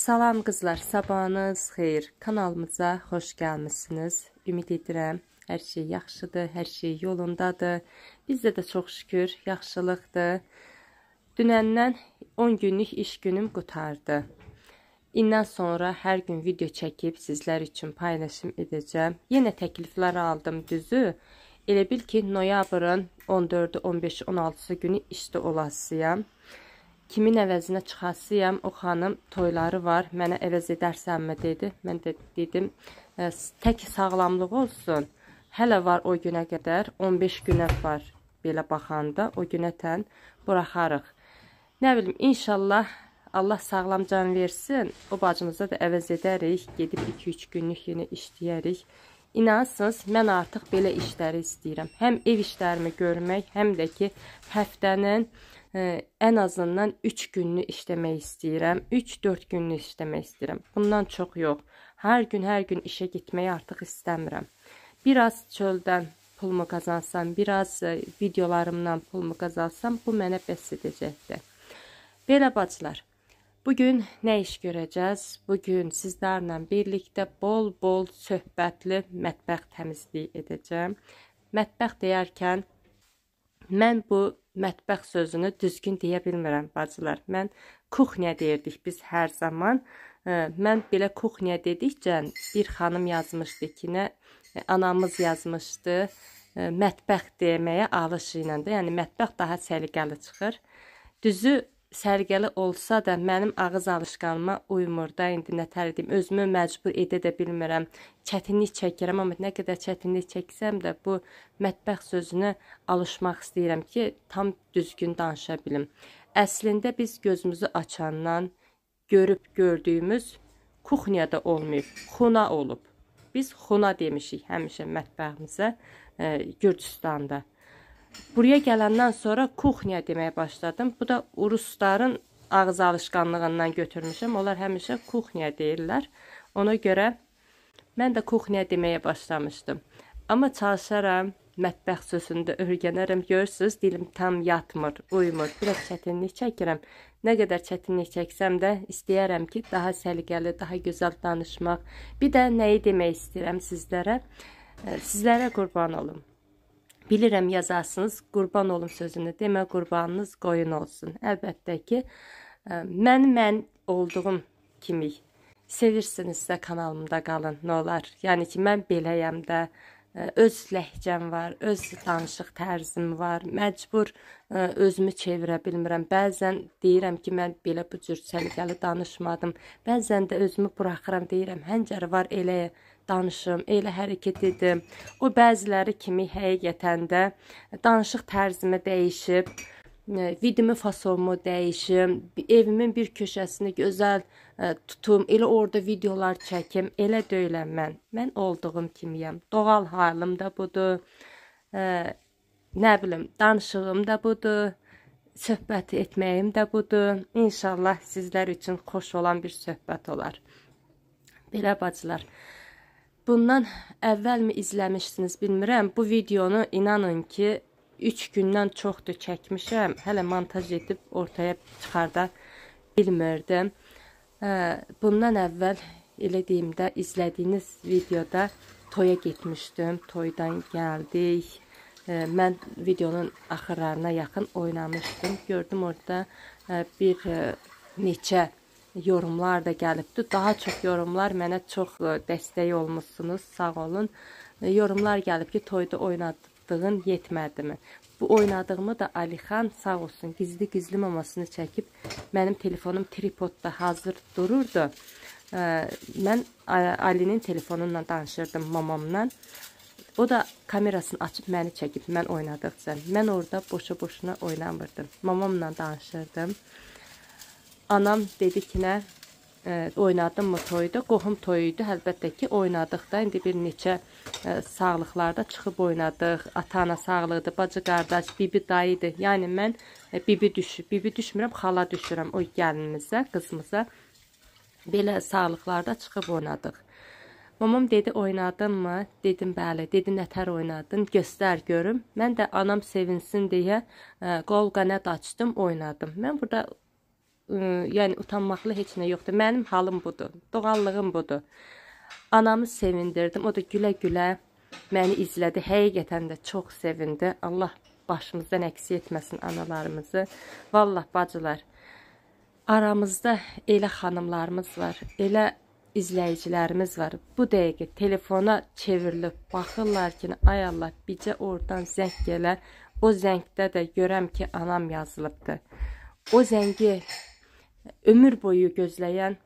Salam qızlar, sabahınız xeyir. Kanalımıza xoş gəlmisiniz. Ümid edirəm, hər şey yaxşıdır, hər şey yolundadır. Bizdə də çox şükür, yaxşılıqdır. Dünəndən 10 günlük iş günüm qutardı. İndən sonra hər gün video çəkib sizlər üçün paylaşım edəcəm. Yenə təkliflər aldım düzü. Elə bil ki, noyabrın 14, 15, 16 günü işdə olasıyam. Kimin əvəzinə çıxasıyam, o xanım toyları var, mənə əvəz edərsənmi dedi. Mən də dedim, tək sağlamlıq olsun, hələ var o günə qədər, 15 günə var belə baxanda, o günətən buraxarıq. Nə bilim, inşallah Allah sağlam can versin, o bacımıza da əvəz edərik, gedib 2-3 günlük yenə işləyərik. İnansınız, mən artıq belə işləri istəyirəm. Həm ev işlərimi görmək, həm də ki, həftənin ən azından 3 günlük işləmək istəyirəm. 3-4 günlük işləmək istəyirəm. Bundan çox yox. Hər gün işə getməyi artıq istəmirəm. Biraz çöldən pulumu qazansam, biraz videolarımdan pulumu qazansam, bu mənə bəs edəcəkdir. Belə bacılar, bugün nə iş görəcəz? Bugün sizlərlə birlikdə bol-bol söhbətli mətbəx təmizliyi edəcəm. Mətbəx deyərkən, mən bu mətbəx sözünü düzgün deyə bilmirəm, bacılar. Mən kuxnya deyirdik biz hər zaman. Mən belə kuxnya dedikcə bir xanım yazmışdı ki, anamız yazmışdı, mətbəx deməyə alışı ilə də, yəni mətbəx daha səliqəli çıxır. Düzü sərgəli olsa da mənim ağız alışqanıma uymur da, indi nətər edeyim, özümü məcbur edə də bilmirəm, çətinlik çəkirəm, amma nə qədər çətinlik çəksəm də bu mətbəx sözünə alışmaq istəyirəm ki, tam düzgün danışa bilim. Əslində biz gözümüzü açandan görüb gördüyümüz kuxnyada olmayıb, xuna olub. Biz xuna demişik həmişə mətbəximizə Gürcüstanda. Buraya gələndən sonra kuxnya deməyə başladım. Bu da rusların ağız alışqanlığından götürmüşəm. Onlar həmişə kuxnya deyirlər. Ona görə mən də kuxnya deməyə başlamışdım. Amma çalışaram, mətbəx sözündə öyrənərəm. Görürsünüz, dilim tam yatmır, uymur. Biraz çətinlik çəkirəm. Nə qədər çətinlik çəksəm də istəyərəm ki, daha səliqəli, daha gözəl danışmaq. Bir də nəyi demək istəyirəm sizlərə? Sizlərə qurban olum. Bilirəm yazarsınız, qurban olum sözünü demə, qurbanınız qoyun olsun. Əlbəttə ki, mən olduğum kimi sevirsinizsə kanalımda qalın, nə olar. Yəni ki, mən beləyəm də, öz ləhcəm var, öz danışıq tərzim var, məcbur özümü çevirə bilmirəm. Bəzən deyirəm ki, mən belə bu cür səliqəli danışmadım. Bəzən də özümü buraxıram, deyirəm, həncəri var elə danışım, elə hərəkət edim. O bəziləri kimi həqiqətən də danışıq tərzimi dəyişib, videomu fasonumu dəyişim, evimin bir köşəsini gözəl tutum, elə orada videolar çəkim, elə deyiləm mən. Mən olduğum kimiyəm. Doğal halım da budur, nə bilim, danışığım da budur, söhbət etməyim də budur. İnşallah sizlər üçün xoş olan bir söhbət olar. Belə bacılar, bundan əvvəlmi izləmişsiniz, bilmirəm. Bu videonu inanın ki, 3 gündən çoxdur çəkmişəm. Hələ montaj edib ortaya çıxarda bilmirdim. Bundan əvvəl, elə deyim də, izlədiyiniz videoda toya getmişdim. Toydan gəldik. Mən videonun axırlarına yaxın oynamışdım. Gördüm orada bir neçə yorumlar da gəlibdir. Daha çox yorumlar mənə çox dəstək olmuşsunuz. Sağ olun. Yorumlar gəlib ki, toyda oynadığın yetmədimi? Bu oynadığımı da Alixan sağ olsun gizli mamasını çəkib mənim telefonum tripodda hazır dururdu. Mən Alinin telefonunla danışırdım mamamla. O da kamerasını açıb məni çəkib mən oynadıqca. Mən orada boşa-boşuna oynamırdım. Mamamla danışırdım. Anam dedi ki, nə, oynadım mı toyda? Qohum toyuydu, əlbəttə ki, oynadıq da. İndi bir neçə sağlıqlarda çıxıb oynadıq. Ata-ana sağlıqdır, bacı-qardaş, bibi dayıdır. Yəni, mən bibi düşmürəm, xala düşürəm o gəlinimizə, qızımıza. Belə sağlıqlarda çıxıb oynadıq. Mamam dedi, oynadın mı? Dedim, bəli. Dedi, nətər oynadın? Göstər görüm. Mən də anam sevinsin deyə qol qanad açdım, oynadım. Mən burada yəni utanmaqlı heç nə yoxdur. Mənim halım budur. Doğallığım budur. Anamı sevindirdim. O da gülə-gülə məni izlədi. Həqiqətən də çox sevindi. Allah başımızdan əksik etməsin analarımızı. Vallah bacılar, aramızda elə xanımlarımız var, elə izləyicilərimiz var. Bu dəqiqə telefona çevrilib baxırlar ki, ay Allah, bircə oradan zəng gələ. O zəngdə də görəm ki, anam yazılıbdır. O zəngi ömür boyu gözləyən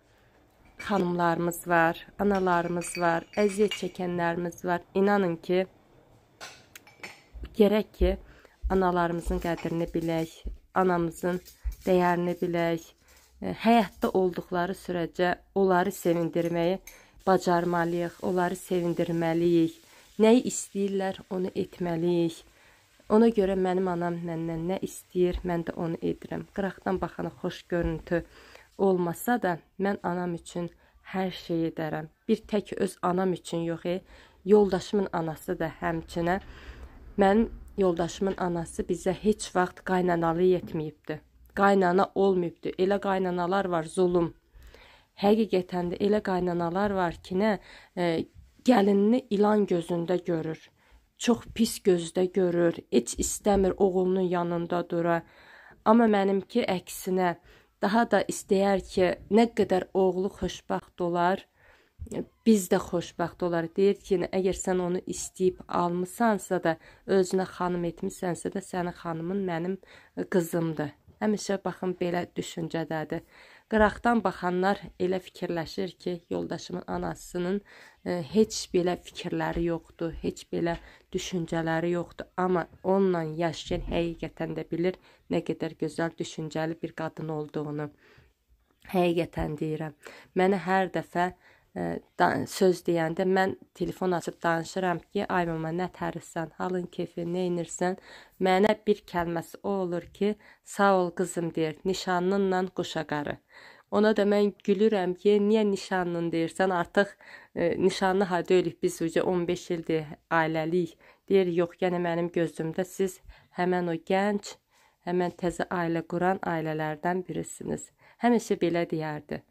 xanımlarımız var, analarımız var, əziyyət çəkənlərimiz var. İnanın ki, gərək ki, analarımızın qədrini bilək, anamızın dəyərini bilək, həyatda olduqları sürəcə onları sevindirməyi bacarmalıyıq, onları sevindirməliyik. Nəyi istəyirlər, onu etməliyik. Ona görə mənim anam məndən nə istəyir, mən də onu edirəm. Qıraqdan baxana xoş görüntü olmasa da, mən anam üçün hər şey edərəm. Bir tək öz anam üçün yox, yoldaşımın anası da həmçinə. Mənim yoldaşımın anası bizə heç vaxt qaynanalı yetməyibdir. Qaynana olmayıbdır. Elə qaynanalar var, zulum. Həqiqətən də elə qaynanalar var ki, nə gəlinini ilan gözündə görür. Çox pis gözdə görür. Heç istəmir oğlunun yanında dura. Amma mənimki əksinə daha da istəyər ki, nə qədər oğlu xoşbəxt olar, biz də xoşbəxt olar. Deyir ki, əgər sən onu istəyib almısansa da, özünə xanım etmisənsə də, sənin xanımın mənim qızımdır. Həmişə baxın, belə düşüncədədir. Qıraqdan baxanlar elə fikirləşir ki, yoldaşımın anasının heç belə fikirləri yoxdur, heç belə düşüncələri yoxdur. Amma onunla yaşayan həqiqətən də bilir nə qədər gözəl düşüncəli bir qadın olduğunu. Həqiqətən deyirəm. Mənə hər dəfə söz deyəndə mən telefon açıb danışıram ki, ay mama, nə tərsən, halın keyfi, nə inirsən? Mənə bir kəlməsi o olur ki, sağ ol qızım deyir, nişanlınla qoşaqarı. Ona da mən gülürəm ki, niyə nişanlın deyirsən, artıq nişanlı ha deyilik, biz 15 ildir ailəlik. Deyir, yox, yəni mənim gözümdə siz həmən o gənc, həmən təzə ailə quran ailələrdən birisiniz. Həmişə belə deyərdi.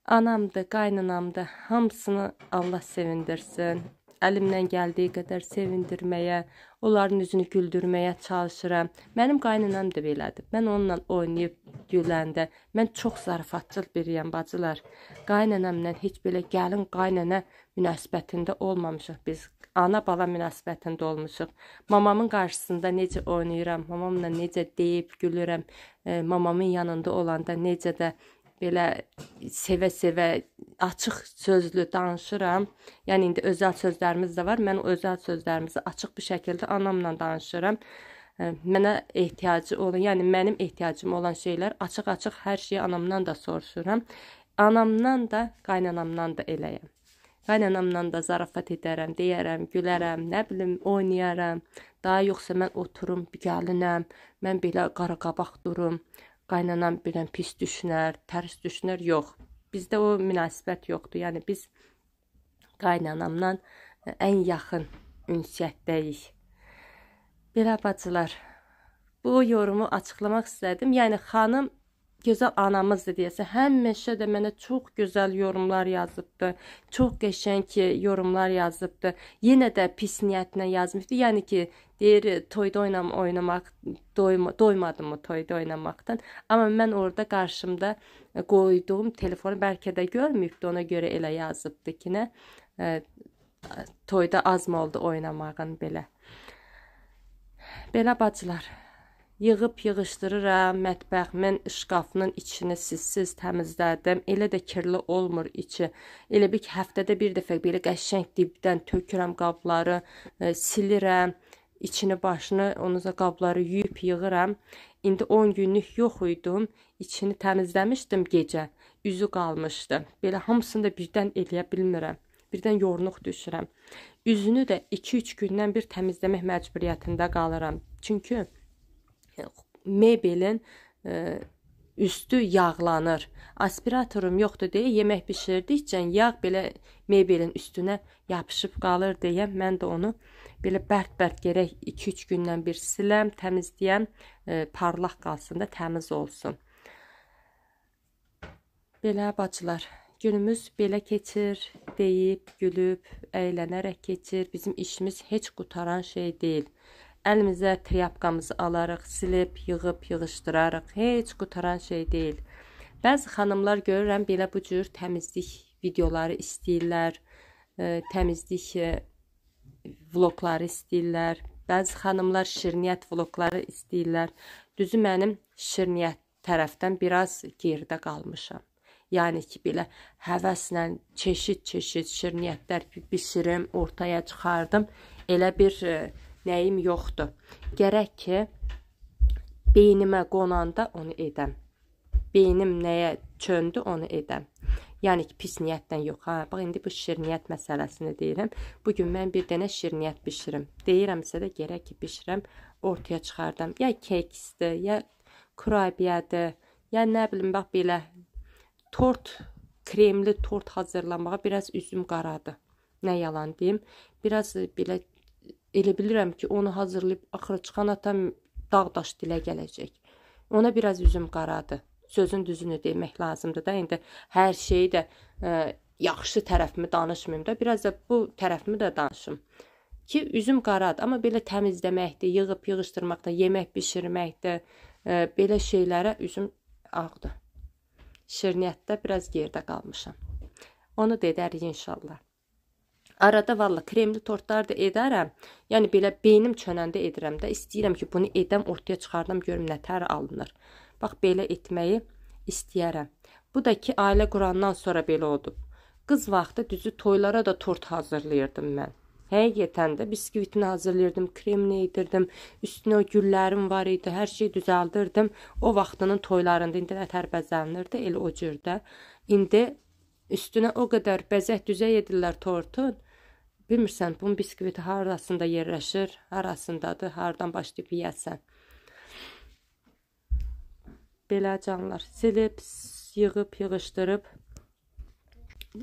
Anamdır, qaynanamdır, hamısını Allah sevindirsin. Əlimdən gəldiyi qədər sevindirməyə, onların üzünü güldürməyə çalışıram. Mənim qaynanam da belədir. Mən onunla oynayıb güləndə, mən çox zarafatçıl biriyəm, bacılar. Qaynanamla heç belə gəlin qaynana münasibətində olmamışıq biz. Ana-bala münasibətində olmuşuq. Mamamın qarşısında necə oynayıram, mamamla necə deyib gülürəm, mamamın yanında olanda necə də belə sevə-sevə, açıq sözlü danışıram. Yəni, indi özəl sözlərimiz də var. Mən özəl sözlərimizi açıq bir şəkildə anamla danışıram. Mənə ehtiyacı olan, yəni mənim ehtiyacım olan şeylər açıq-açıq hər şeyi anamdan da soruşuram. Anamdan da, qaynanamdan da eləyəm. Qaynanamdan da zarafat edərəm, deyərəm, gülərəm, nə bilim, oynayaram. Daha yoxsa mən oturum, bir gəlinəm, mən belə qaraqabaq durum. Qaynanam bilən pis düşünər, tərs düşünər, yox. Bizdə o münasibət yoxdur. Yəni, biz qaynanamla ən yaxın ünsiyyətdəyik. Belə bacılar, bu yorumu açıqlamaq istədim. Yəni, xanım gözəl anamızdır deyəsə, həmişə də mənə çox gözəl yorumlar yazıbdı. Çox qəşəng yorumlar yazıbdı. Yenə də pis niyyətinə yazmışdı. Yəni ki, deyir, toyda oynamaq, doymadım mı toyda oynamaqdan. Amma mən orada qarşımda qoyduğum telefonu bəlkə də görməyibdi, ona görə elə yazıbdı ki, nə? Toyda az mı oldu oynamağın belə. Belə bacılar. Yığıb yığışdırıram, mətbəximin şkafının içini sizsiz təmizlədim. Elə də kirli olmur içi. Elə bir ki, həftədə bir dəfə belə qəşəng dibdən tökürəm qabları, silirəm, içini başını, onuza qabları yuyub yığıram. İndi 10 günlük yox idim, içini təmizləmişdim gecə, üzü qalmışdı. Belə hamısını da birdən eləyə bilmirəm. Birdən yorluq düşürəm. Üzünü də 2-3 gündən bir təmizləmək məcburiyyətində qalıram. Çünki mebelin üstü yağlanır. Aspiratorum yoxdur deyə yemək bişirdikcə yağ belə mebelin üstünə yapışıb qalır deyə mən də onu belə bərk-bərk gərək 2-3 gündən bir siləm, təmizləyəm, parlaq qalsın da təmiz olsun. Belə bacılar, günümüz belə keçir, deyib, gülüb, əylənərək keçir. Bizim işimiz heç qutaran şey deyil. Əlimizə triyapkamızı alarıq, silib, yığıb, yığışdırarıq. Heç qutaran şey deyil. Bəzi xanımlar görürəm, belə bu cür təmizlik videoları istəyirlər, təmizlik vlogları istəyirlər. Bəzi xanımlar şirniyyət vlogları istəyirlər. Düzü mənim şirniyyət tərəfdən biraz geridə qalmışam. Yəni ki, belə həvəslə çeşid-çeşid şirniyyətlər bişirim, ortaya çıxardım. Elə bir nəyim yoxdur. Gərək ki, beynimə qonanda onu edəm. Beynim nəyə çöndü, onu edəm. Yəni ki, pis niyyətdən yox. Bax, indi bu şirniyyət məsələsini deyirəm. Bugün mən bir dənə şirniyyət bişirim. Deyirəmsə də gərək ki, bişirəm, ortaya çıxardım. Ya keksdir, ya kurabiyədir, ya nə bilim, bax, belə tort, kremli tort hazırlamağa biraz üzüm qaradı. Nə yalan deyim. Biraz belə elə bilirəm ki, onu hazırlayıb axıra çıxan atam dağdaş dilə gələcək. Ona biraz üzüm qaradı. Sözün düzünü demək lazımdır da. İndi hər şeyi də yaxşı tərəfimi danışmayım da. Biraz da bu tərəfimi də danışım. Ki, üzüm qaradı. Amma belə təmizləməkdir, yığıb yığışdırmaqdır, yemək bişirməkdir. Belə şeylərə üzüm ağdır. Şirniyyətdə biraz geridə qalmışam. Onu da edərik inşallah. Arada valla kremli tortlar da edərəm. Yəni belə beynim çönəndə edirəm də. İstəyirəm ki, bunu edəm, ortaya çıxardım, görüm nətər alınır. Bax, belə etməyi istəyərəm. Bu da ki, ailə qurandan sonra belə oldu. Qız vaxtı düzü toylara da tort hazırlayırdım mən. Həqiqətən də biskvitini hazırlayırdım, kremini edirdim, üstünə o güllərim var idi, hər şey düzəldirdim. O vaxtının toylarında indi nətər bəzənirdi, elə o cürdə. İndi üstünə o qədər bəzək düzək edirlər tortun. Bilmirsən, bunun biskviti harasında yerləşir, harasındadır, haradan başlayıb yeyəsən. Belə canlar, silib, yığıb, yığışdırıb,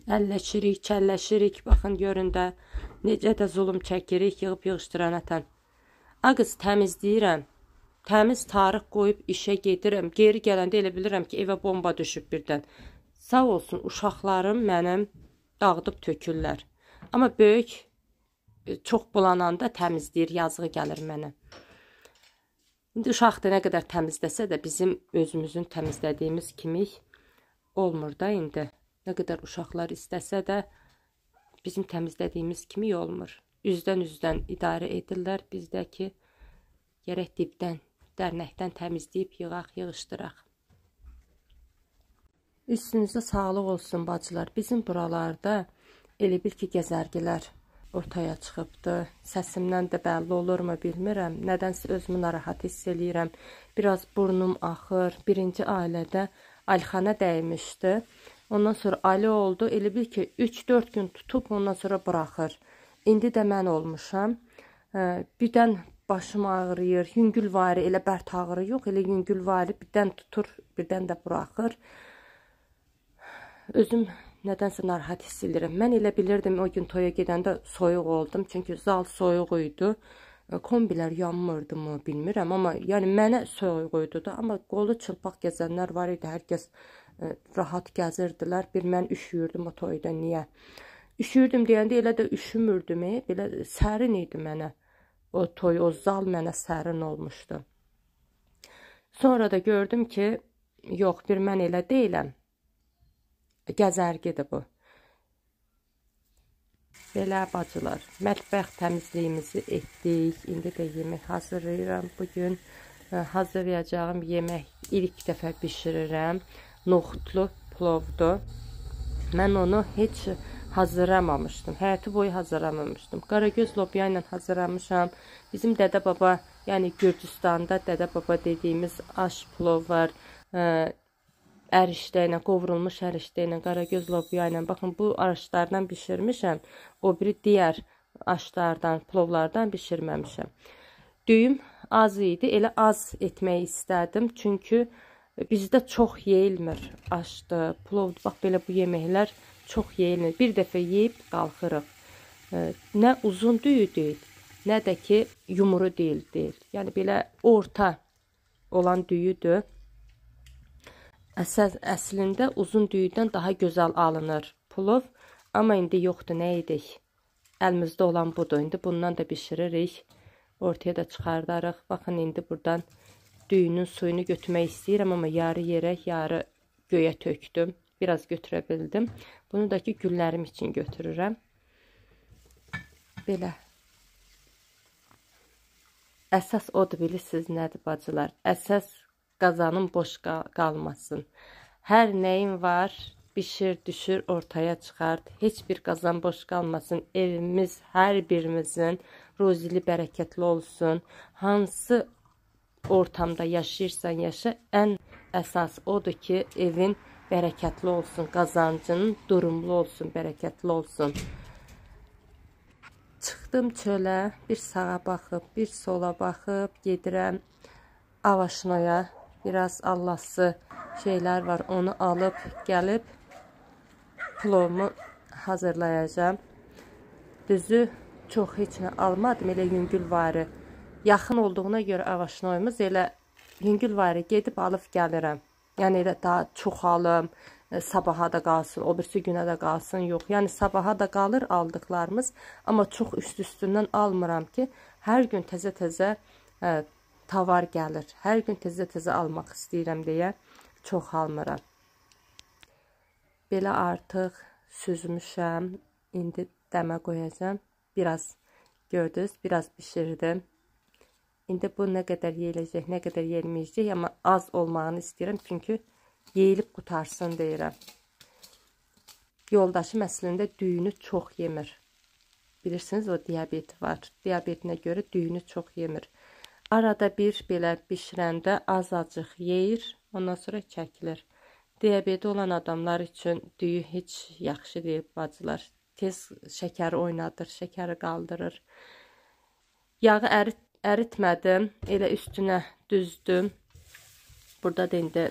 əlləşirik, çəlləşirik, baxın görün də, necə də zulum çəkirik, yığıb yığışdıran ətən. Ağız təmizləyirəm, təmiz tarix qoyub işə gedirəm, geri gələndə elə bilirəm ki, evə bomba düşüb birdən. Sağ olsun, uşaqlarım mənim dağıdıb tökürlər. Amma böyük çox bulananda təmizləyir, yazığı gəlir mənə. İndi uşaqda nə qədər təmizləsə də bizim özümüzün təmizlədiyimiz kimi olmur da indi. Nə qədər uşaqlar istəsə də bizim təmizlədiyimiz kimi olmur. Üzdən idarə edirlər, bizdəki gərək dibdən, dərnəkdən təmizləyib yığaq, yığışdıraq. Üstünüzdə sağlıq olsun bacılar. Bizim buralarda elə bil ki, gəzərgilər ortaya çıxıbdır. Səsimdən də bəlli olurmu bilmirəm. Nədənsə özümü narahat hiss eləyirəm. Biraz burnum axır. Birinci ailədə Alixana dəymişdi. Ondan sonra Ali oldu. Elə bil ki, 3-4 gün tutub ondan sonra buraxır. İndi də mən olmuşam. Birdən başım ağrıyır. Yüngülvari, elə bərt ağrı yox. Elə yüngülvari birdən tutur, birdən də buraxır. Özüm nədənsə narahat hiss edirəm. Mən elə bilirdim o gün toya gedəndə soyuq oldum. Çünki zal soyuq idi. Kombilər yanmırdı mı bilmirəm. Amma yəni mənə soyuq idi da. Amma qolu çılpaq gəzənlər var idi. Hər kəs rahat gəzirdilər. Bir mən üşüyürdüm o toyda. Niyə? Üşüyürdüm deyəndə elə də üşümürdüm. Belə sərin idi mənə. O toy, o zal mənə sərin olmuşdu. Sonra da gördüm ki, yox, bir mən elə deyiləm. Gəzərgidir bu. Belə bacılar, mətbəx təmizliyimizi etdik. İndi də yemək hazırlayıram. Bugün hazırlayacağım yemək ilk dəfə bişirirəm. Noxudlu plovdur. Mən onu heç hazırlamamışdım. Həyatı boyu hazırlamamışdım. Qaragöz lobya ilə hazırlamışam. Bizim dədə baba, yəni Gürcüstanda dədə baba dediyimiz aş plov var. Ərişdə ilə, qovrulmuş ərişdə ilə, qaragöz lobya ilə. Baxın, bu aşlardan bişirmişəm. O biri digər aşlardan, plovlardan bişirməmişəm. Düyüm az idi. Elə az etmək istədim. Çünki bizdə çox yeyilmir aşdı, plovdur. Bax, belə bu yeməklər çox yeyilmir. Bir dəfə yeyib qalxırıq. Nə uzun düyü deyil, nə də ki yumru deyil. Yəni belə orta olan düyüdür. Əslində uzun düyüdən daha gözəl alınır plov. Amma indi yoxdur, nə edək? Əlimizdə olan budur. İndi bundan da bişiririk. Ortaya da çıxardarıq. Baxın, indi buradan düyünün suyunu götürmək istəyirəm, amma yarı yerə, yarı göyə tökdüm. Biraz götürə bildim. Bunu da ki, güllərim üçün götürürəm. Belə. Əsas odur, bilirsiniz nədir bacılar? Əsas qazanın boş qalmasın. Hər nəyin var, bişir, düşür, ortaya çıxart. Heç bir qazan boş qalmasın. Evimiz hər birimizin ruzili, bərəkətli olsun. Hansı ortamda yaşayırsan yaşa, ən əsas odur ki, evin bərəkətli olsun, qazancının durumlu olsun, bərəkətli olsun. Çıxdım çölə, bir sağa baxıb, bir sola baxıb, gedirəm Avaşnoya. Biraz Allahsı şeylər var, onu alıb, gəlib plovumu hazırlayacağım. Düzü, çox heç nə almadım, elə yüngülvarı. Yaxın olduğuna görə Avaşnoyumuz, elə yüngülvarı gedib alıb gəlirəm. Yəni elə daha çox alım, sabaha da qalsın, o birisi günə də qalsın, yox. Yəni sabaha da qalır aldıqlarımız, amma çox üst-üstündən almıram ki, hər gün təzə-təzə tavar gəlir. Hər gün təzə-təzə almaq istəyirəm deyə çox almıram. Belə artıq süzmüşəm. İndi dəmə qoyacağım. Biraz gördünüz, biraz bişirdim. İndi bu nə qədər yeyiləcək, nə qədər yeyilməyəcək, amma az olmağını istəyirəm, çünki yeyilib qutarsın deyirəm. Yoldaşım əslində düyünü çox yemir. Bilirsiniz, o diabeti var. Diabetinə görə düyünü çox yemir. Arada bir belə bişirəndə az-acıq yeyir, ondan sonra çəkilir. Diabeti olan adamlar üçün düyü heç yaxşı deyil, bacılar. Tez şəkəri oynadır, şəkəri qaldırır. Yağı əritmədim, elə üstünə düzdüm. Burada da indi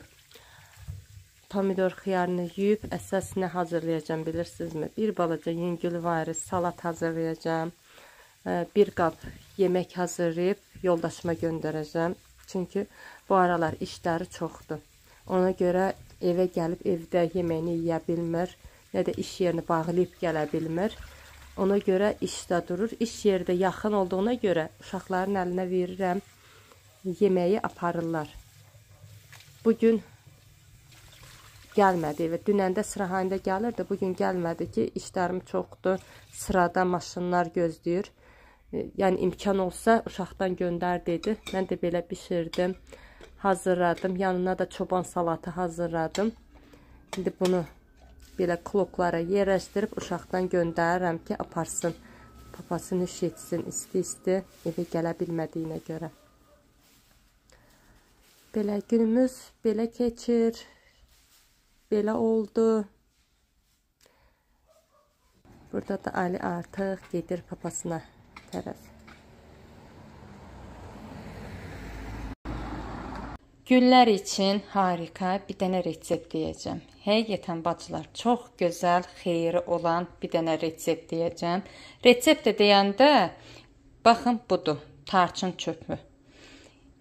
pomidor xiyarını yuyub əsasını hazırlayacağım, bilirsinizmi? Bir balaca yüngülvari salat hazırlayacağım. Bir qab yemək hazırlayıb yoldaşıma göndərəcəm. Çünki bu aralar işləri çoxdur. Ona görə evə gəlib evdə yeməyini yeyə bilmir, nə də iş yerini bağlayıb gələ bilmir. Ona görə işdə durur. İş yeri də yaxın olduğuna görə uşaqların əlinə verirəm, yeməyi aparırlar. Bugün gəlmədi evə. Dünəndə Sırahayında gəlirdi, bugün gəlmədi ki, işlərim çoxdur, sırada maşınlar gözləyir. Yəni imkan olsa uşaqdan göndər dedi. Mən də belə bişirdim, hazırladım. Yanına da çoban salatı hazırladım. İndi bunu belə kloklara yerləşdirib uşaqdan göndərirəm ki, aparsın. Papası nüş etsin, isti-isti evə gələ bilmədiyinə görə. Belə günümüz belə keçir. Belə oldu. Burada da Ali artıq gedir papasına tərəf. Güllər üçün harika bir dənə resept deyəcəm. Həqiqətən bacılar, çox gözəl, xeyri olan bir dənə resept deyəcəm. Resept də deyəndə, baxın budur, tarçın çöpü.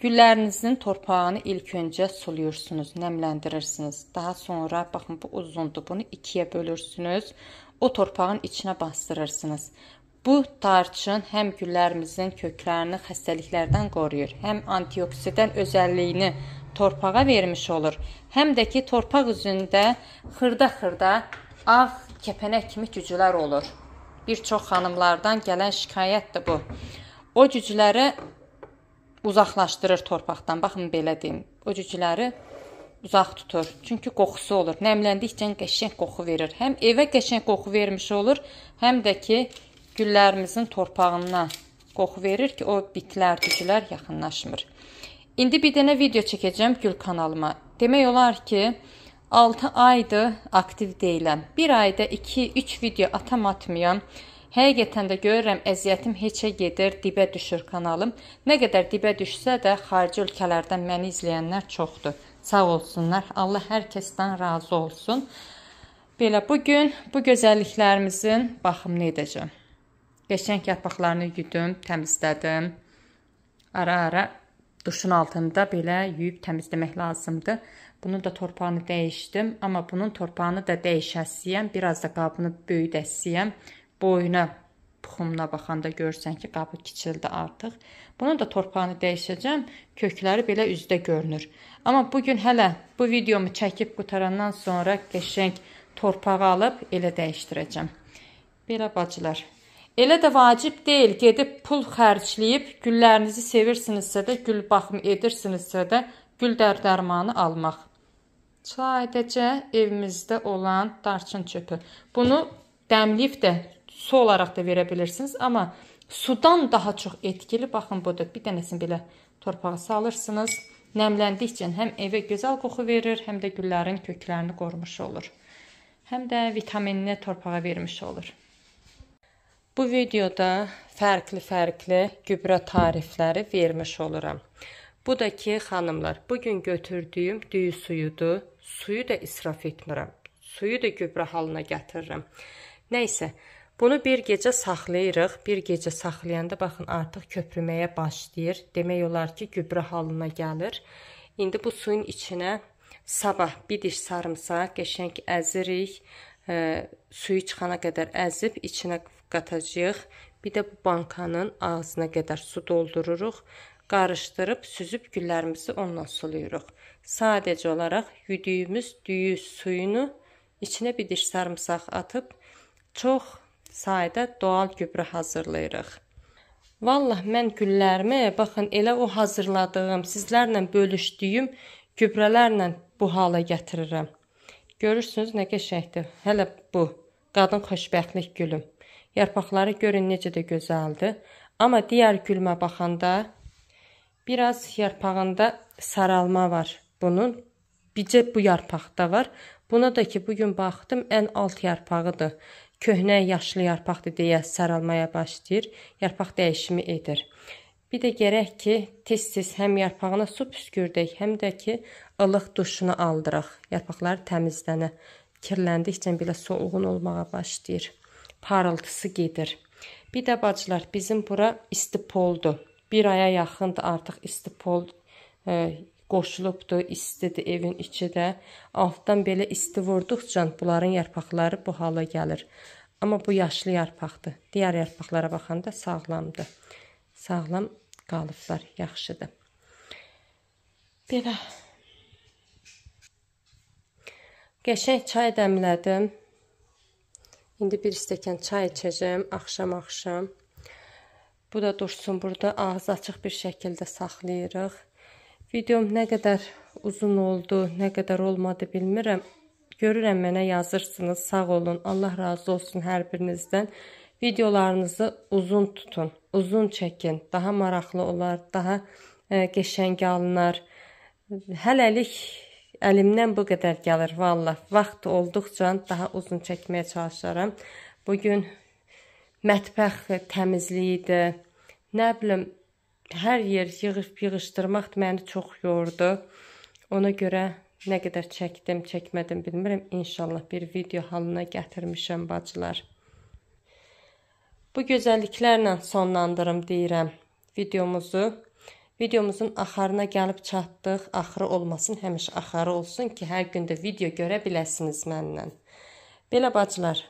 Güllərinizin torpağını ilk öncə suluyursunuz, nəmləndirirsiniz. Daha sonra, baxın bu uzundur, bunu ikiyə bölürsünüz. O torpağın içinə bastırırsınız. Bu tarçın həm güllərimizin köklərini xəstəliklərdən qoruyur, həm antioksidan özəlliyini torpağa vermiş olur. Həm də ki, torpaq üzündə xırda-xırda ağ kəpənək kimi cücülər olur. Bir çox xanımlardan gələn şikayətdir bu. O cücüləri uzaqlaşdırır torpaqdan. Baxın, belə deyim. O cücüləri uzaq tutur. Çünki qoxusu olur. Nəmləndikcə qəşəng qoxu verir. Həm evə qəşəng qoxu vermiş olur, həm də ki, güllərimizin torpağına qoxu verir ki, o bitlər, cücülər yaxınlaşmır. İndi bir dənə video çəkəcəm gül kanalıma. Demək olar ki, 6 aydır aktiv deyiləm. Bir ayda 2-3 video atmayam. Həqiqətən də görürəm, əziyyətim heçə gedir, dibə düşür kanalım. Nə qədər dibə düşsə də xarici ölkələrdən məni izləyənlər çoxdur. Sağ olsunlar, Allah hər kəsdən razı olsun. Belə, bugün bu gözəlliklərimizin baxımını edəcəm. Qəşəng yarpaqlarını yudum, təmizlədim. Ara-ara duşun altında belə yuyub təmizləmək lazımdır. Bunun da torpağını dəyişdim. Amma bunun torpağını da dəyişəsiyəm. Biraz da qabını böyüdəsiyəm. Boyuna, puxumuna baxanda görürsən ki, qabı kiçildi artıq. Bunun da torpağını dəyişəcəm. Kökləri belə üzdə görünür. Amma bugün hələ bu videomu çəkib qutarandan sonra qəşəng torpağı alıb elə dəyişdirəcəm. Belə bacılar. Elə də vacib deyil, gedib pul xərcləyib, güllərinizi sevirsinizsə də, gül baxımı edirsinizsə də, gül dərmanı almaq. Sadəcə evimizdə olan darçın çöpü. Bunu dəmləyib də su olaraq da verə bilirsiniz, amma sudan daha çox etkili, baxın budur, bir dənəsini belə torpağa salırsınız. Nəmləndikcə həm evə gözəl qoxu verir, həm də güllərin köklərini qorumuş olur. Həm də vitaminini torpağa vermiş olur. Bu videoda fərqli gübrə tarifləri vermiş oluram. Bu da ki, xanımlar, bugün götürdüyüm düyü suyudur. Suyu da israf etmirəm. Suyu da gübrə halına gətirirəm. Nəysə, bunu bir gecə saxlayırıq. Bir gecə saxlayanda baxın artıq köprüməyə başlayır. Demək olar ki, gübrə halına gəlir. İndi bu suyun içinə sabah bir diş sarımsaq qəşəng əzirik. Suyu çıxana qədər əzib içinə qatacağıq. Bir də bu bankanın ağzına qədər su doldururuq. Qarışdırıb, süzüb güllərimizi onunla sulayırıq. Sadəcə olaraq güdüyümüz düyü suyunu içinə bir diş sarımsaq atıb çox sayda doğal gübrə hazırlayırıq. Vallah mən güllərimi, baxın, elə o hazırladığım, sizlərlə bölüşdüyüm gübrələrlə bu hala gətirirəm. Görürsünüz nə qəşəngdir. Hələ bu qadın xoşbəxtlik gülüm. Yarpaqları görün necə də gözəldir. Amma digər gülmə baxanda biraz yarpağında saralma var bunun. Bircə bu yarpaqda var. Buna da ki, bugün baxdım, ən alt yarpağıdır. Köhnə, yaşlı yarpaqdır deyə saralmaya başlayır. Yarpaq dəyişimi edir. Bir də gərək ki, tez-tez həm yarpağına su püskürdək, həm də ki, ılıq duşunu aldıraq. Yarpaqları təmizlənə. Kirləndikcə belə soğuğun olmağa başlayır. Parıltısı gedir. Bir də bacılar, bizim bura istipoldur. Bir aya yaxındır artıq istipol qoşulubdur, istidir evin içi də. Altdan belə isti vurduqca bunların yarpaqları bu hala gəlir. Amma bu yaşlı yarpaqdır. Digər yarpaqlara baxanda sağlamdır. Sağlam qalıblar, yaxşıdır. Belə. Qəşəng çay dəmlədim. İndi bir stəkan çay içəcəm, axşam-axşam. Bu da dursun burada, ağzı açıq bir şəkildə saxlayırıq. Videom nə qədər uzun oldu, nə qədər olmadı bilmirəm. Görürəm, mənə yazırsınız, sağ olun, Allah razı olsun hər birinizdən. Videolarınızı uzun tutun, uzun çəkin, daha maraqlı olar, daha qəşəng alınar. Hələlik əlimdən bu qədər gəlir, vallah. Vaxt olduqca daha uzun çəkməyə çalışaram. Bugün mətbəx təmizliyidir, nə bilim, hər yer yığışdırmaq məni çox yordu. Ona görə nə qədər çəkdim, çəkmədim bilmirəm. İnşallah bir video halına gətirmişəm bacılar. Bu gözəlliklərlə sonlandırım deyirəm videomuzu. Videomuzun axarına gəlib çatdıq. Axırı olmasın, həmişə axarı olsun ki, hər gündə video görə biləsiniz məndən. Belə bacılar,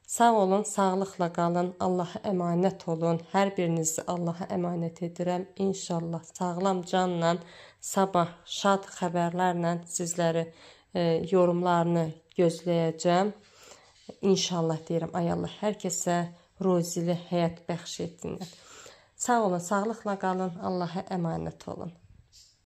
sağ olun, sağlıqla qalın, Allaha əmanət olun. Hər birinizi Allaha əmanət edirəm. İnşallah sağlam canla, sabah şad xəbərlərlə sizləri yorumlarını gözləyəcəm. İnşallah deyirəm, ay Allah hər kəsə ruzili həyat bəxş etsinlər. Sağ olun, sağlıqla qalın, Allaha əmanət olun.